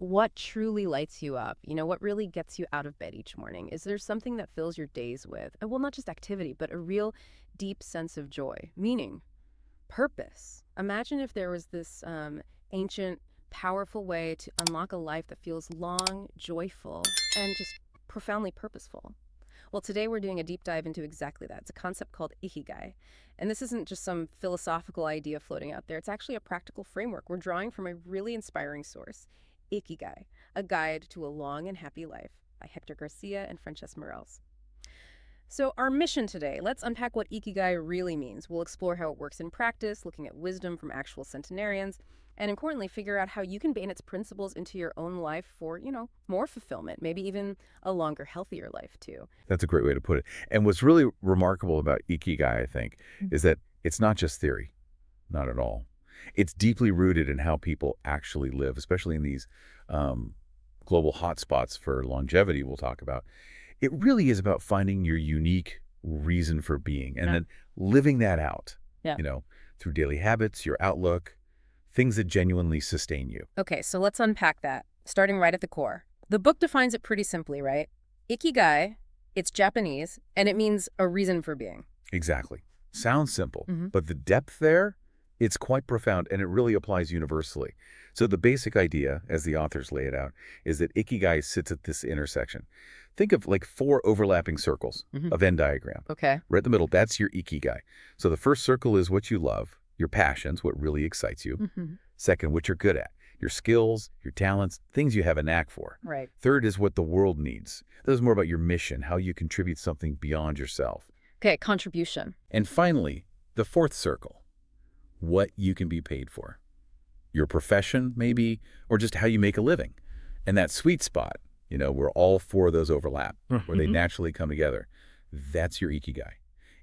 what truly lights you up? What really gets you out of bed each morning? Is there something that fills your days with, well, not just activity, but a real deep sense of joy, meaning, purpose? Imagine if there was this ancient, powerful way to unlock a life that feels long, joyful, and just profoundly purposeful. Well, today we're doing a deep dive into exactly that. It's a concept called Ikigai. And this isn't just some philosophical idea floating out there. It's actually a practical framework we're drawing from a really inspiring source, Ikigai, a guide to a long and happy life by Héctor García and Francesc Miralles. So our mission today, let's unpack what Ikigai really means. We'll explore how it works in practice, looking at wisdom from actual centenarians, and importantly, figure out how you can bring its principles into your own life for, more fulfillment, maybe even a longer, healthier life too. That's a great way to put it. And what's really remarkable about Ikigai, I think, is that it's not just theory. Not at all. It's deeply rooted in how people actually live, especially in these global hotspots for longevity we'll talk about. It really is about finding your unique reason for being and then living that out, through daily habits, your outlook, things that genuinely sustain you. Okay, so let's unpack that, starting right at the core. The book defines it pretty simply, right? Ikigai, it's Japanese, and it means a reason for being. Exactly. Sounds simple, but the depth there, it's quite profound, and it really applies universally. So the basic idea, as the authors lay it out, is that Ikigai sits at this intersection. Think of like 4 overlapping circles, a Venn diagram. Okay. Right in the middle, that's your Ikigai. So the first circle is what you love, your passions, what really excites you. Second, what you're good at, your skills, your talents, things you have a knack for. Right. Third is what the world needs. This is more about your mission, how you contribute something beyond yourself. Okay, contribution. And finally, the fourth circle, what you can be paid for. Your profession, maybe, or just how you make a living. And that sweet spot, where all 4 of those overlap, where they naturally come together, that's your Ikigai.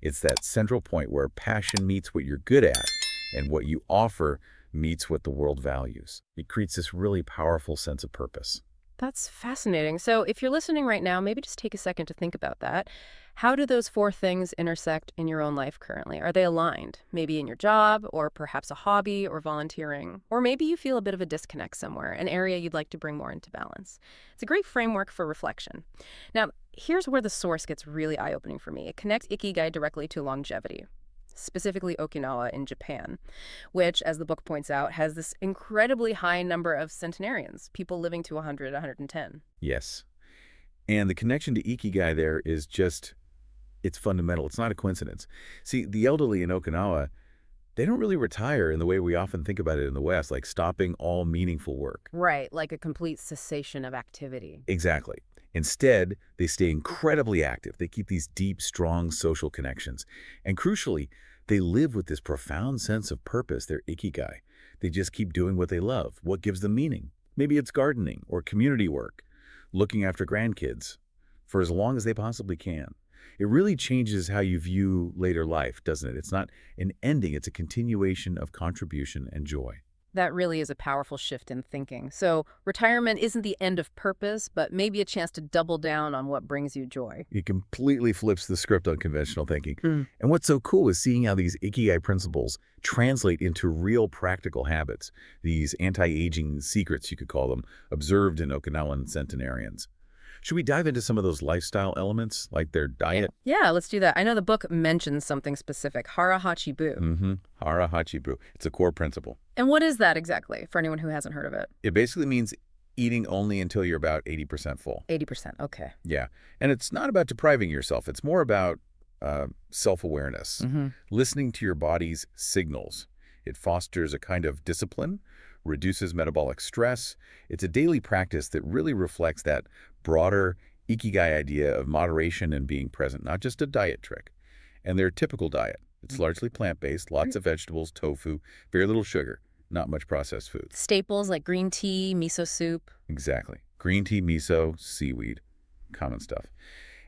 It's that central point where passion meets what you're good at and what you offer meets what the world values. It creates this really powerful sense of purpose. That's fascinating. So if you're listening right now, maybe just take a second to think about that. How do those 4 things intersect in your own life currently? Are they aligned? Maybe in your job, or perhaps a hobby or volunteering? Or maybe you feel a bit of a disconnect somewhere, an area you'd like to bring more into balance. It's a great framework for reflection. Now, here's where the source gets really eye-opening for me. It connects Ikigai directly to longevity, specifically Okinawa in Japan, which, as the book points out, has this incredibly high number of centenarians, people living to 100, 110. Yes. And the connection to Ikigai there is just, it's fundamental. It's not a coincidence. See, the elderly in Okinawa, they don't really retire in the way we often think about it in the West, like stopping all meaningful work. Right, like a complete cessation of activity. Exactly. Instead, they stay incredibly active. They keep these deep, strong social connections. And crucially, they live with this profound sense of purpose, their Ikigai. They just keep doing what they love, what gives them meaning. Maybe it's gardening or community work, looking after grandkids, for as long as they possibly can. It really changes how you view later life, doesn't it? It's not an ending, it's a continuation of contribution and joy. That really is a powerful shift in thinking. So retirement isn't the end of purpose, but maybe a chance to double down on what brings you joy. It completely flips the script on conventional thinking. And what's so cool is seeing how these Ikigai principles translate into real practical habits, these anti-aging secrets, you could call them, observed in Okinawan centenarians. Should we dive into some of those lifestyle elements, like their diet? Yeah, let's do that. I know the book mentions something specific, hara hachibu. Hara hachibu. It's a core principle. And what is that exactly, for anyone who hasn't heard of it? It basically means eating only until you're about 80% full. 80%, okay. Yeah. And it's not about depriving yourself. It's more about self-awareness, listening to your body's signals. It fosters a kind of discipline, reduces metabolic stress. It's a daily practice that really reflects that broader Ikigai idea of moderation and being present, not just a diet trick. And their typical diet, it's largely plant-based, lots of vegetables, tofu, very little sugar, not much processed food. Staples like green tea, miso soup. Exactly. Green tea, miso, seaweed, common stuff.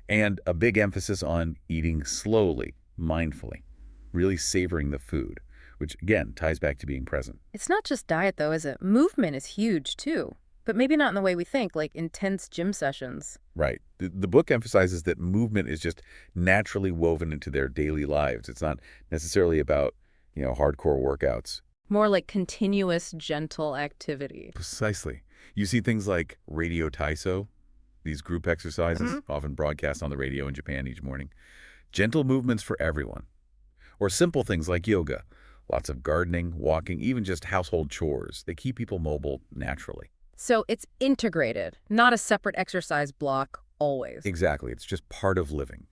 And a big emphasis on eating slowly, mindfully, really savoring the food, which again ties back to being present. It's not just diet though, is it? Movement is huge too, but maybe not in the way we think, like intense gym sessions. Right. The book emphasizes that movement is just naturally woven into their daily lives. It's not necessarily about, hardcore workouts. More like continuous, gentle activity. Precisely. You see things like radio taiso, these group exercises, Mhm. often broadcast on the radio in Japan each morning. Gentle movements for everyone. Or simple things like yoga. Lots of gardening, walking, even just household chores. They keep people mobile naturally. So it's integrated, not a separate exercise block always. Exactly. It's just part of living.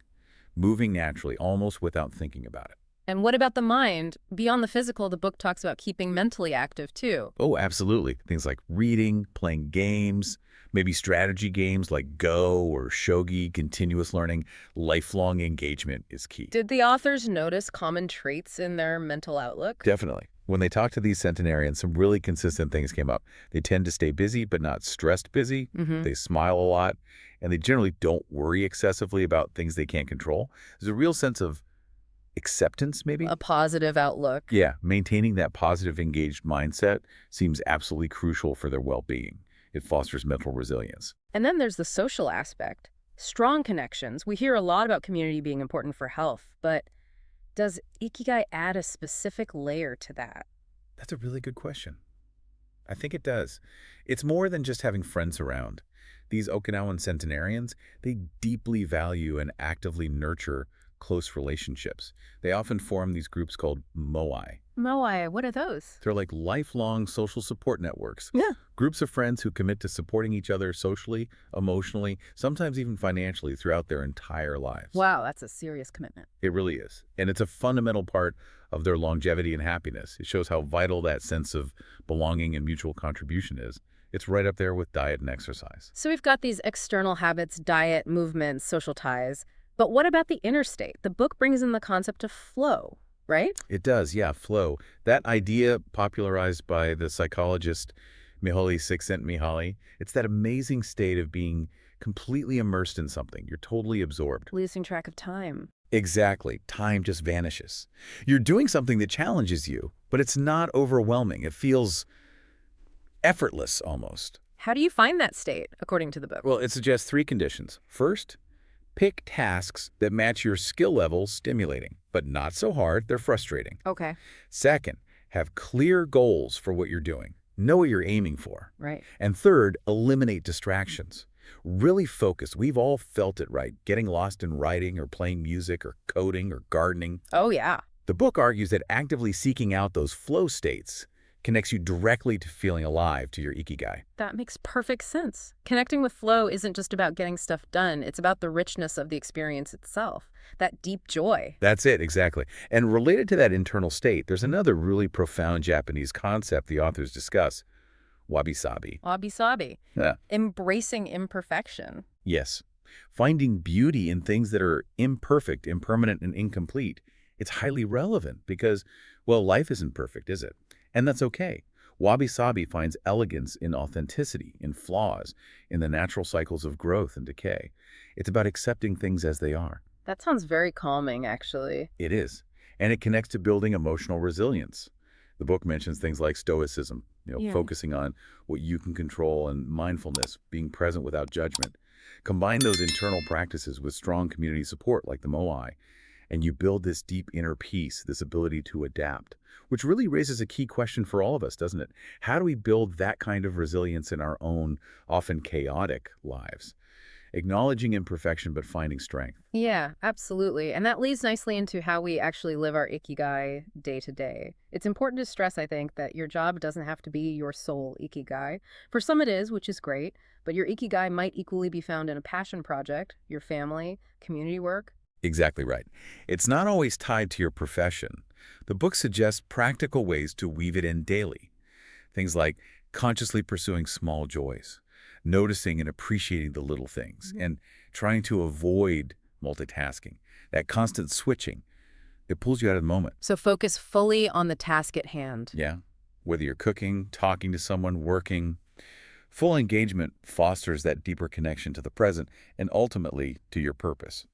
Moving naturally, almost without thinking about it. And what about the mind? Beyond the physical, the book talks about keeping mentally active too. Oh, absolutely. Things like reading, playing games, maybe strategy games like Go or Shogi, continuous learning, lifelong engagement is key. Did the authors notice common traits in their mental outlook? Definitely. When they talk to these centenarians, some really consistent things came up. They tend to stay busy, but not stressed busy. Hmm. They smile a lot, and they generally don't worry excessively about things they can't control. There's a real sense of acceptance, maybe? A positive outlook. Yeah, maintaining that positive, engaged mindset seems absolutely crucial for their well-being. It fosters mental resilience. And then there's the social aspect. Strong connections. We hear a lot about community being important for health, but does Ikigai add a specific layer to that? That's a really good question. I think it does. It's more than just having friends around. These Okinawan centenarians, they deeply value and actively nurture close relationships. They often form these groups called moai. Moai, what are those? They're like lifelong social support networks. Yeah. Groups of friends who commit to supporting each other socially, emotionally, sometimes even financially throughout their entire lives. Wow, that's a serious commitment. It really is. And it's a fundamental part of their longevity and happiness. It shows how vital that sense of belonging and mutual contribution is. It's right up there with diet and exercise. So we've got these external habits, diet, movements, social ties. But what about the inner state? The book brings in the concept of flow, right? It does, yeah, flow. That idea popularized by the psychologist Mihaly Csikszentmihalyi, it's that amazing state of being completely immersed in something. You're totally absorbed. Losing track of time. Exactly. Time just vanishes. You're doing something that challenges you, but it's not overwhelming. It feels effortless almost. How do you find that state, according to the book? Well, it suggests three conditions. First, pick tasks that match your skill level stimulating, but not so hard they're frustrating. Okay. Second, have clear goals for what you're doing. Know what you're aiming for. Right. And third, eliminate distractions. Really focus. We've all felt it, right? Getting lost in writing or playing music or coding or gardening. Oh, yeah. The book argues that actively seeking out those flow states connects you directly to feeling alive, to your Ikigai. That makes perfect sense. Connecting with flow isn't just about getting stuff done. It's about the richness of the experience itself, that deep joy. That's it, exactly. And related to that internal state, there's another really profound Japanese concept the authors discuss, wabi-sabi. Wabi-sabi. Yeah. Embracing imperfection. Yes. Finding beauty in things that are imperfect, impermanent, and incomplete. It's highly relevant because, well, life isn't perfect, is it? And that's okay. Wabi-sabi finds elegance in authenticity, in flaws, in the natural cycles of growth and decay. It's about accepting things as they are. That sounds very calming, actually. It is. And it connects to building emotional resilience. The book mentions things like stoicism, Yeah. focusing on what you can control, and mindfulness, being present without judgment. Combine those internal practices with strong community support like the moai, and you build this deep inner peace, this ability to adapt, which really raises a key question for all of us, doesn't it? How do we build that kind of resilience in our own, often chaotic lives? Acknowledging imperfection, but finding strength. Yeah, absolutely. And that leads nicely into how we actually live our Ikigai day to day. It's important to stress, I think, that your job doesn't have to be your sole Ikigai. For some it is, which is great, but your Ikigai might equally be found in a passion project, your family, community work. Exactly right. It's not always tied to your profession. The book suggests practical ways to weave it in daily. Things like consciously pursuing small joys, noticing and appreciating the little things, and trying to avoid multitasking. That constant switching, it pulls you out of the moment. So focus fully on the task at hand. Yeah. Whether you're cooking, talking to someone, working, full engagement fosters that deeper connection to the present and ultimately to your purpose.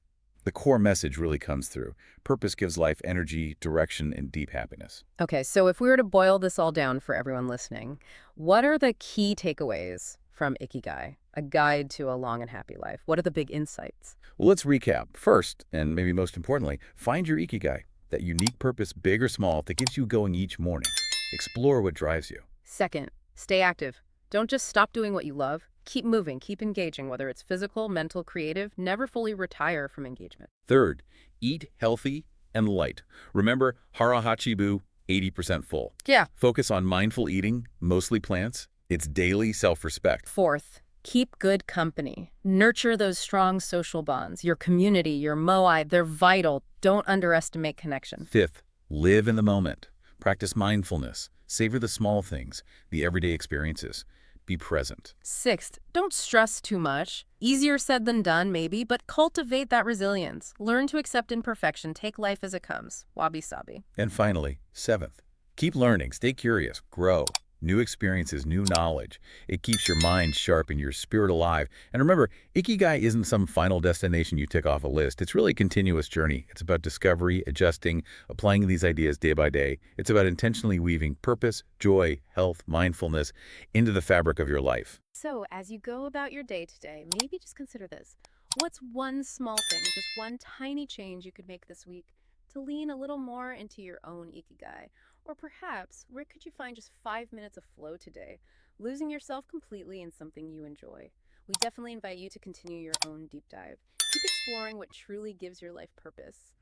The core message really comes through. Purpose gives life energy, direction, and deep happiness. Okay, so if we were to boil this all down for everyone listening, what are the key takeaways from Ikigai, a guide to a long and happy life? What are the big insights? Well, let's recap. First, and maybe most importantly, find your Ikigai, that unique purpose, big or small, that keeps you going each morning. Explore what drives you. Second, stay active. Don't just stop doing what you love. Keep moving, keep engaging, whether it's physical, mental, creative. Never fully retire from engagement. Third, eat healthy and light. Remember, hara hachibu, 80% full. Yeah. Focus on mindful eating, mostly plants. It's daily self-respect. Fourth, keep good company. Nurture those strong social bonds. Your community, your moai, they're vital. Don't underestimate connection. Fifth, live in the moment. Practice mindfulness. Savor the small things, the everyday experiences. Be present. Sixth, don't stress too much. Easier said than done, maybe, but cultivate that resilience. Learn to accept imperfection. Take life as it comes. Wabi-sabi. And finally, seventh, keep learning. Stay curious. Grow. New experiences, new knowledge. It keeps your mind sharp and your spirit alive. And remember, Ikigai isn't some final destination you tick off a list. It's really a continuous journey. It's about discovery, adjusting, applying these ideas day by day. It's about intentionally weaving purpose, joy, health, mindfulness into the fabric of your life. So, as you go about your day today, maybe just consider this. What's one small thing, just one tiny change you could make this week to lean a little more into your own Ikigai? Or perhaps, where could you find just 5 minutes of flow today, losing yourself completely in something you enjoy? We definitely invite you to continue your own deep dive. Keep exploring what truly gives your life purpose.